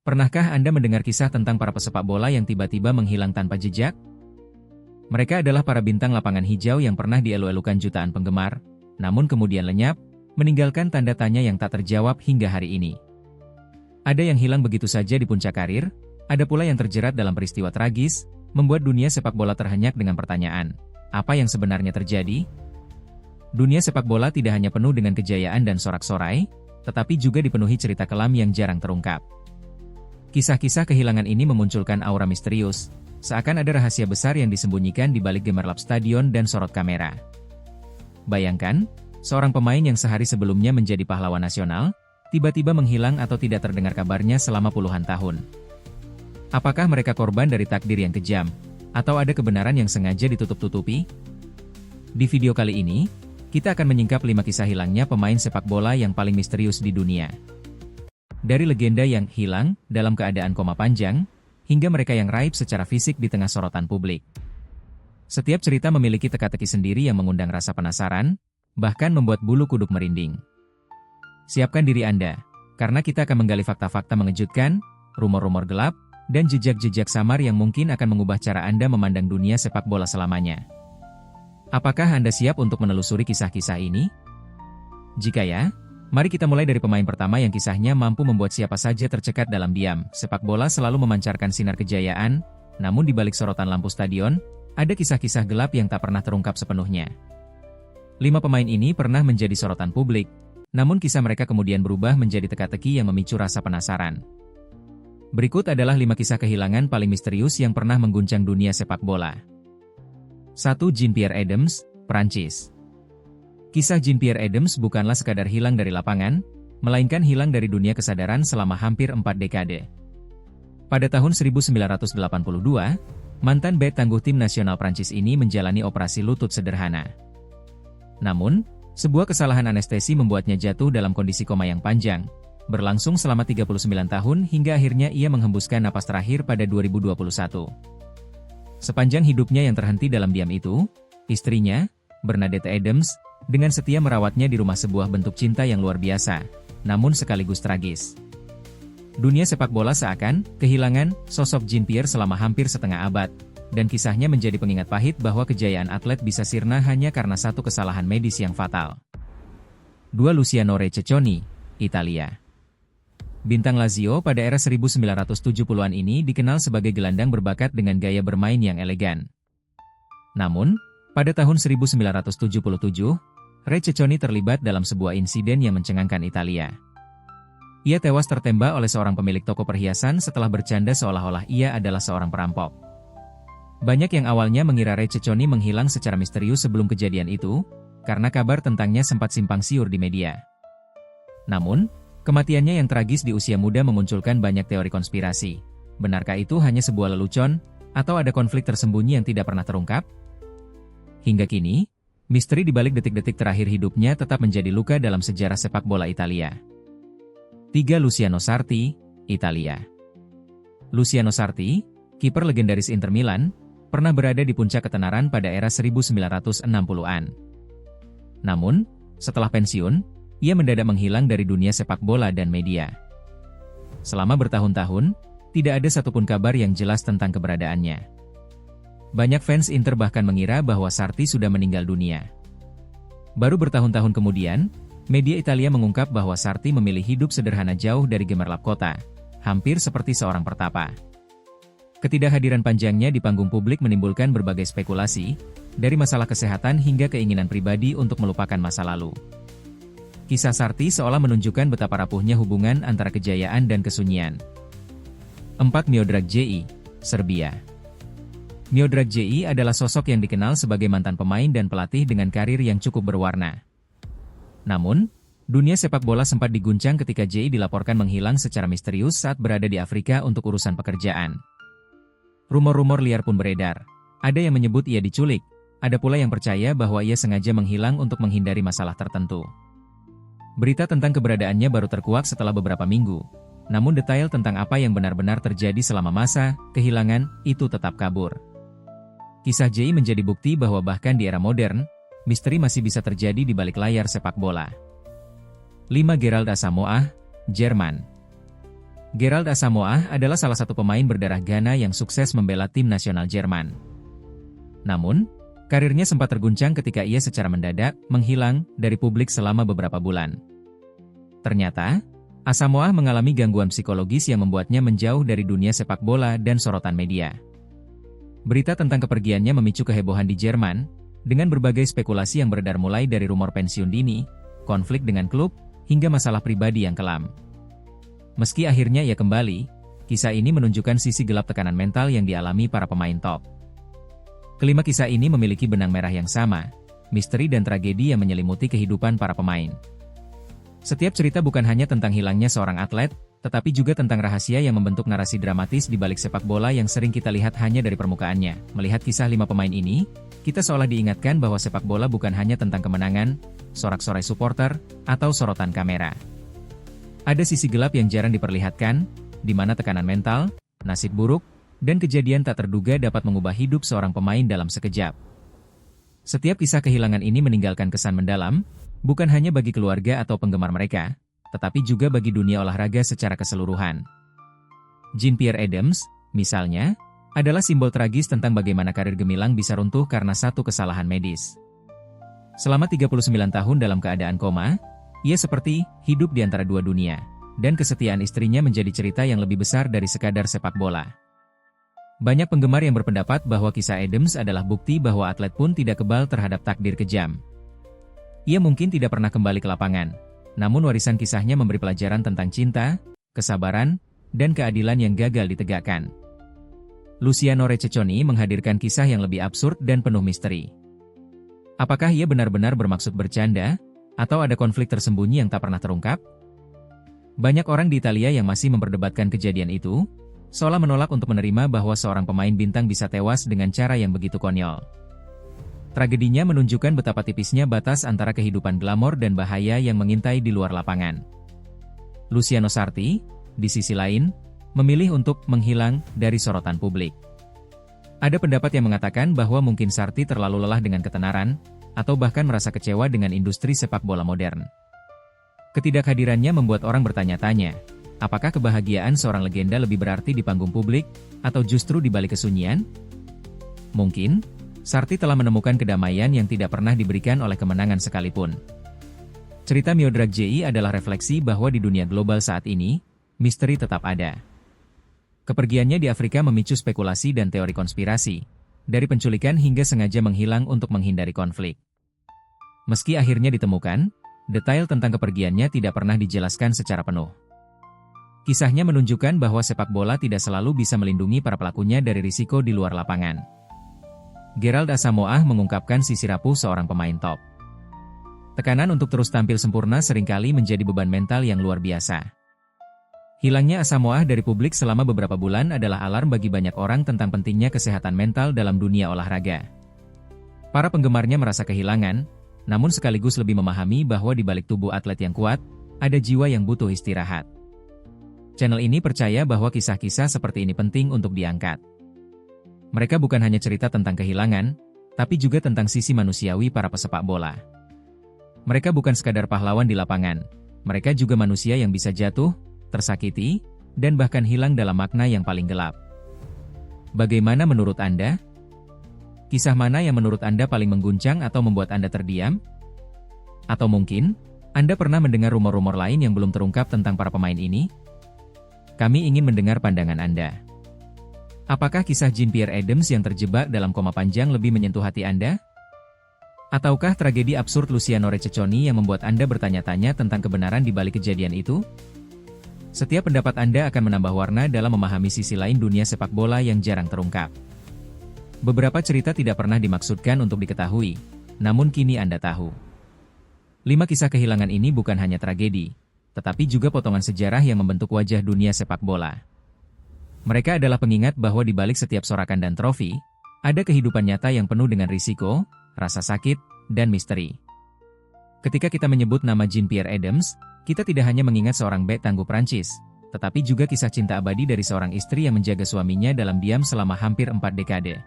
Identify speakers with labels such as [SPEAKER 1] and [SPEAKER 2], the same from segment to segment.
[SPEAKER 1] Pernahkah Anda mendengar kisah tentang para pesepak bola yang tiba-tiba menghilang tanpa jejak? Mereka adalah para bintang lapangan hijau yang pernah dielu-elukan jutaan penggemar, namun kemudian lenyap, meninggalkan tanda tanya yang tak terjawab hingga hari ini. Ada yang hilang begitu saja di puncak karir, ada pula yang terjerat dalam peristiwa tragis, membuat dunia sepak bola terhenyak dengan pertanyaan, apa yang sebenarnya terjadi? Dunia sepak bola tidak hanya penuh dengan kejayaan dan sorak-sorai, tetapi juga dipenuhi cerita kelam yang jarang terungkap. Kisah-kisah kehilangan ini memunculkan aura misterius, seakan ada rahasia besar yang disembunyikan di balik gemerlap stadion dan sorot kamera. Bayangkan, seorang pemain yang sehari sebelumnya menjadi pahlawan nasional, tiba-tiba menghilang atau tidak terdengar kabarnya selama puluhan tahun. Apakah mereka korban dari takdir yang kejam, atau ada kebenaran yang sengaja ditutup-tutupi? Di video kali ini, kita akan menyingkap 5 kisah hilangnya pemain sepak bola yang paling misterius di dunia. Dari legenda yang hilang dalam keadaan koma panjang, hingga mereka yang raib secara fisik di tengah sorotan publik. Setiap cerita memiliki teka-teki sendiri yang mengundang rasa penasaran, bahkan membuat bulu kuduk merinding. Siapkan diri Anda, karena kita akan menggali fakta-fakta mengejutkan, rumor-rumor gelap, dan jejak-jejak samar yang mungkin akan mengubah cara Anda memandang dunia sepak bola selamanya. Apakah Anda siap untuk menelusuri kisah-kisah ini? Jika ya, mari kita mulai dari pemain pertama yang kisahnya mampu membuat siapa saja tercekat dalam diam. Sepak bola selalu memancarkan sinar kejayaan, namun di balik sorotan lampu stadion, ada kisah-kisah gelap yang tak pernah terungkap sepenuhnya. 5 pemain ini pernah menjadi sorotan publik, namun kisah mereka kemudian berubah menjadi teka-teki yang memicu rasa penasaran. Berikut adalah 5 kisah kehilangan paling misterius yang pernah mengguncang dunia sepak bola. 1. Jean-Pierre Adams, Prancis. Kisah Jean-Pierre Adams bukanlah sekadar hilang dari lapangan, melainkan hilang dari dunia kesadaran selama hampir 4 dekade. Pada tahun 1982, mantan bek tangguh tim nasional Prancis ini menjalani operasi lutut sederhana. Namun, sebuah kesalahan anestesi membuatnya jatuh dalam kondisi koma yang panjang, berlangsung selama 39 tahun hingga akhirnya ia menghembuskan napas terakhir pada 2021. Sepanjang hidupnya yang terhenti dalam diam itu, istrinya, Bernadette Adams, dengan setia merawatnya di rumah sebuah bentuk cinta yang luar biasa, namun sekaligus tragis. Dunia sepak bola seakan kehilangan sosok Jean-Pierre selama hampir setengah abad, dan kisahnya menjadi pengingat pahit bahwa kejayaan atlet bisa sirna hanya karena satu kesalahan medis yang fatal. 2. Luciano Rececchoni, Italia. Bintang Lazio pada era 1970-an ini dikenal sebagai gelandang berbakat dengan gaya bermain yang elegan. Namun, pada tahun 1977, Rececchoni terlibat dalam sebuah insiden yang mencengangkan Italia. Ia tewas tertembak oleh seorang pemilik toko perhiasan setelah bercanda seolah-olah ia adalah seorang perampok. Banyak yang awalnya mengira Rececchoni menghilang secara misterius sebelum kejadian itu, karena kabar tentangnya sempat simpang siur di media. Namun, kematiannya yang tragis di usia muda memunculkan banyak teori konspirasi. Benarkah itu hanya sebuah lelucon, atau ada konflik tersembunyi yang tidak pernah terungkap? Hingga kini, misteri di balik detik-detik terakhir hidupnya tetap menjadi luka dalam sejarah sepak bola Italia. 3. Luciano Sarti, Italia. Luciano Sarti, kiper legendaris Inter Milan, pernah berada di puncak ketenaran pada era 1960-an. Namun, setelah pensiun, ia mendadak menghilang dari dunia sepak bola dan media. Selama bertahun-tahun, tidak ada satupun kabar yang jelas tentang keberadaannya. Banyak fans Inter bahkan mengira bahwa Sarti sudah meninggal dunia. Baru bertahun-tahun kemudian, media Italia mengungkap bahwa Sarti memilih hidup sederhana jauh dari gemerlap kota, hampir seperti seorang pertapa. Ketidakhadiran panjangnya di panggung publik menimbulkan berbagai spekulasi, dari masalah kesehatan hingga keinginan pribadi untuk melupakan masa lalu. Kisah Sarti seolah menunjukkan betapa rapuhnya hubungan antara kejayaan dan kesunyian. 4. Miodrag Ji, Serbia. Miodrag Ji adalah sosok yang dikenal sebagai mantan pemain dan pelatih dengan karir yang cukup berwarna. Namun, dunia sepak bola sempat diguncang ketika Ji dilaporkan menghilang secara misterius saat berada di Afrika untuk urusan pekerjaan. Rumor-rumor liar pun beredar. Ada yang menyebut ia diculik, ada pula yang percaya bahwa ia sengaja menghilang untuk menghindari masalah tertentu. Berita tentang keberadaannya baru terkuak setelah beberapa minggu, namun detail tentang apa yang benar-benar terjadi selama masa kehilangan itu tetap kabur. Kisah Ji menjadi bukti bahwa bahkan di era modern, misteri masih bisa terjadi di balik layar sepak bola. 5. Gerald Asamoah, Jerman. Gerald Asamoah adalah salah satu pemain berdarah Ghana yang sukses membela tim nasional Jerman. Namun, karirnya sempat terguncang ketika ia secara mendadak menghilang dari publik selama beberapa bulan. Ternyata, Asamoah mengalami gangguan psikologis yang membuatnya menjauh dari dunia sepak bola dan sorotan media. Berita tentang kepergiannya memicu kehebohan di Jerman, dengan berbagai spekulasi yang beredar mulai dari rumor pensiun dini, konflik dengan klub, hingga masalah pribadi yang kelam. Meski akhirnya ia kembali, kisah ini menunjukkan sisi gelap tekanan mental yang dialami para pemain top. Kelima kisah ini memiliki benang merah yang sama, misteri dan tragedi yang menyelimuti kehidupan para pemain. Setiap cerita bukan hanya tentang hilangnya seorang atlet, tetapi juga tentang rahasia yang membentuk narasi dramatis di balik sepak bola yang sering kita lihat hanya dari permukaannya. Melihat kisah 5 pemain ini, kita seolah diingatkan bahwa sepak bola bukan hanya tentang kemenangan, sorak-sorai supporter, atau sorotan kamera. Ada sisi gelap yang jarang diperlihatkan, di mana tekanan mental, nasib buruk, dan kejadian tak terduga dapat mengubah hidup seorang pemain dalam sekejap. Setiap kisah kehilangan ini meninggalkan kesan mendalam, bukan hanya bagi keluarga atau penggemar mereka, tetapi juga bagi dunia olahraga secara keseluruhan. Jean-Pierre Adams, misalnya, adalah simbol tragis tentang bagaimana karir gemilang bisa runtuh karena satu kesalahan medis. Selama 39 tahun dalam keadaan koma, ia seperti hidup di antara dua dunia, dan kesetiaan istrinya menjadi cerita yang lebih besar dari sekadar sepak bola. Banyak penggemar yang berpendapat bahwa kisah Adams adalah bukti bahwa atlet pun tidak kebal terhadap takdir kejam. Ia mungkin tidak pernah kembali ke lapangan, namun warisan kisahnya memberi pelajaran tentang cinta, kesabaran, dan keadilan yang gagal ditegakkan. Luciano Receconi menghadirkan kisah yang lebih absurd dan penuh misteri. Apakah ia benar-benar bermaksud bercanda? Atau ada konflik tersembunyi yang tak pernah terungkap? Banyak orang di Italia yang masih memperdebatkan kejadian itu, seolah menolak untuk menerima bahwa seorang pemain bintang bisa tewas dengan cara yang begitu konyol. Tragedinya menunjukkan betapa tipisnya batas antara kehidupan glamor dan bahaya yang mengintai di luar lapangan. Luciano Sarti, di sisi lain, memilih untuk menghilang dari sorotan publik. Ada pendapat yang mengatakan bahwa mungkin Sarti terlalu lelah dengan ketenaran, atau bahkan merasa kecewa dengan industri sepak bola modern. Ketidakhadirannya membuat orang bertanya-tanya, apakah kebahagiaan seorang legenda lebih berarti di panggung publik, atau justru di balik kesunyian? Mungkin, Sarti telah menemukan kedamaian yang tidak pernah diberikan oleh kemenangan sekalipun. Cerita Miodrag Ji adalah refleksi bahwa di dunia global saat ini, misteri tetap ada. Kepergiannya di Afrika memicu spekulasi dan teori konspirasi, dari penculikan hingga sengaja menghilang untuk menghindari konflik. Meski akhirnya ditemukan, detail tentang kepergiannya tidak pernah dijelaskan secara penuh. Kisahnya menunjukkan bahwa sepak bola tidak selalu bisa melindungi para pelakunya dari risiko di luar lapangan. Gerald Asamoah mengungkapkan sisi rapuh seorang pemain top. Tekanan untuk terus tampil sempurna seringkali menjadi beban mental yang luar biasa. Hilangnya Asamoah dari publik selama beberapa bulan adalah alarm bagi banyak orang tentang pentingnya kesehatan mental dalam dunia olahraga. Para penggemarnya merasa kehilangan, namun sekaligus lebih memahami bahwa di balik tubuh atlet yang kuat, ada jiwa yang butuh istirahat. Channel ini percaya bahwa kisah-kisah seperti ini penting untuk diangkat. Mereka bukan hanya cerita tentang kehilangan, tapi juga tentang sisi manusiawi para pesepak bola. Mereka bukan sekadar pahlawan di lapangan, mereka juga manusia yang bisa jatuh, tersakiti, dan bahkan hilang dalam makna yang paling gelap. Bagaimana menurut Anda? Kisah mana yang menurut Anda paling mengguncang atau membuat Anda terdiam? Atau mungkin, Anda pernah mendengar rumor-rumor lain yang belum terungkap tentang para pemain ini? Kami ingin mendengar pandangan Anda. Apakah kisah Jean-Pierre Adams yang terjebak dalam koma panjang lebih menyentuh hati Anda? Ataukah tragedi absurd Luciano Receconi yang membuat Anda bertanya-tanya tentang kebenaran di balik kejadian itu? Setiap pendapat Anda akan menambah warna dalam memahami sisi lain dunia sepak bola yang jarang terungkap. Beberapa cerita tidak pernah dimaksudkan untuk diketahui, namun kini Anda tahu. 5 kisah kehilangan ini bukan hanya tragedi, tetapi juga potongan sejarah yang membentuk wajah dunia sepak bola. Mereka adalah pengingat bahwa di balik setiap sorakan dan trofi, ada kehidupan nyata yang penuh dengan risiko, rasa sakit, dan misteri. Ketika kita menyebut nama Jean-Pierre Adams, kita tidak hanya mengingat seorang bek tangguh Prancis, tetapi juga kisah cinta abadi dari seorang istri yang menjaga suaminya dalam diam selama hampir 4 dekade.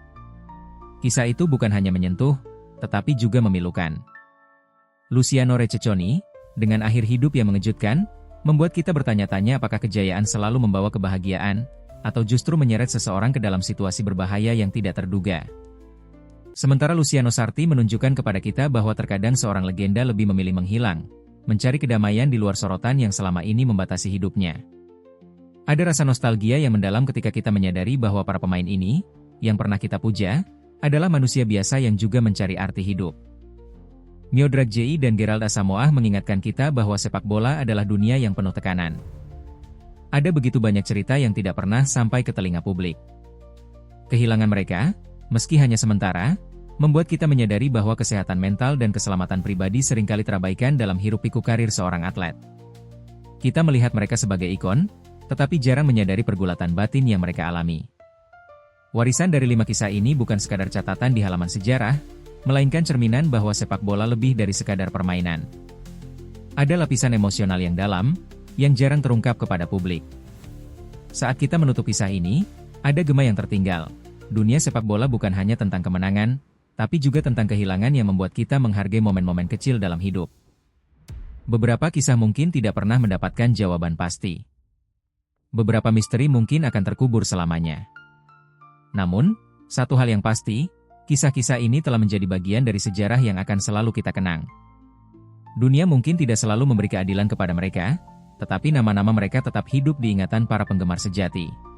[SPEAKER 1] Kisah itu bukan hanya menyentuh, tetapi juga memilukan. Luciano Receconi, dengan akhir hidup yang mengejutkan, membuat kita bertanya-tanya apakah kejayaan selalu membawa kebahagiaan, atau justru menyeret seseorang ke dalam situasi berbahaya yang tidak terduga. Sementara Luciano Sarti menunjukkan kepada kita bahwa terkadang seorang legenda lebih memilih menghilang, mencari kedamaian di luar sorotan yang selama ini membatasi hidupnya. Ada rasa nostalgia yang mendalam ketika kita menyadari bahwa para pemain ini, yang pernah kita puja, adalah manusia biasa yang juga mencari arti hidup. Miodrag J.I. dan Gerald Asamoah mengingatkan kita bahwa sepak bola adalah dunia yang penuh tekanan. Ada begitu banyak cerita yang tidak pernah sampai ke telinga publik. Kehilangan mereka, meski hanya sementara, membuat kita menyadari bahwa kesehatan mental dan keselamatan pribadi seringkali terabaikan dalam hiruk-pikuk karir seorang atlet. Kita melihat mereka sebagai ikon, tetapi jarang menyadari pergulatan batin yang mereka alami. Warisan dari 5 kisah ini bukan sekadar catatan di halaman sejarah, melainkan cerminan bahwa sepak bola lebih dari sekadar permainan. Ada lapisan emosional yang dalam, yang jarang terungkap kepada publik. Saat kita menutup kisah ini, ada gema yang tertinggal. Dunia sepak bola bukan hanya tentang kemenangan, tapi juga tentang kehilangan yang membuat kita menghargai momen-momen kecil dalam hidup. Beberapa kisah mungkin tidak pernah mendapatkan jawaban pasti. Beberapa misteri mungkin akan terkubur selamanya. Namun, satu hal yang pasti, kisah-kisah ini telah menjadi bagian dari sejarah yang akan selalu kita kenang. Dunia mungkin tidak selalu memberi keadilan kepada mereka, tetapi nama-nama mereka tetap hidup di ingatan para penggemar sejati.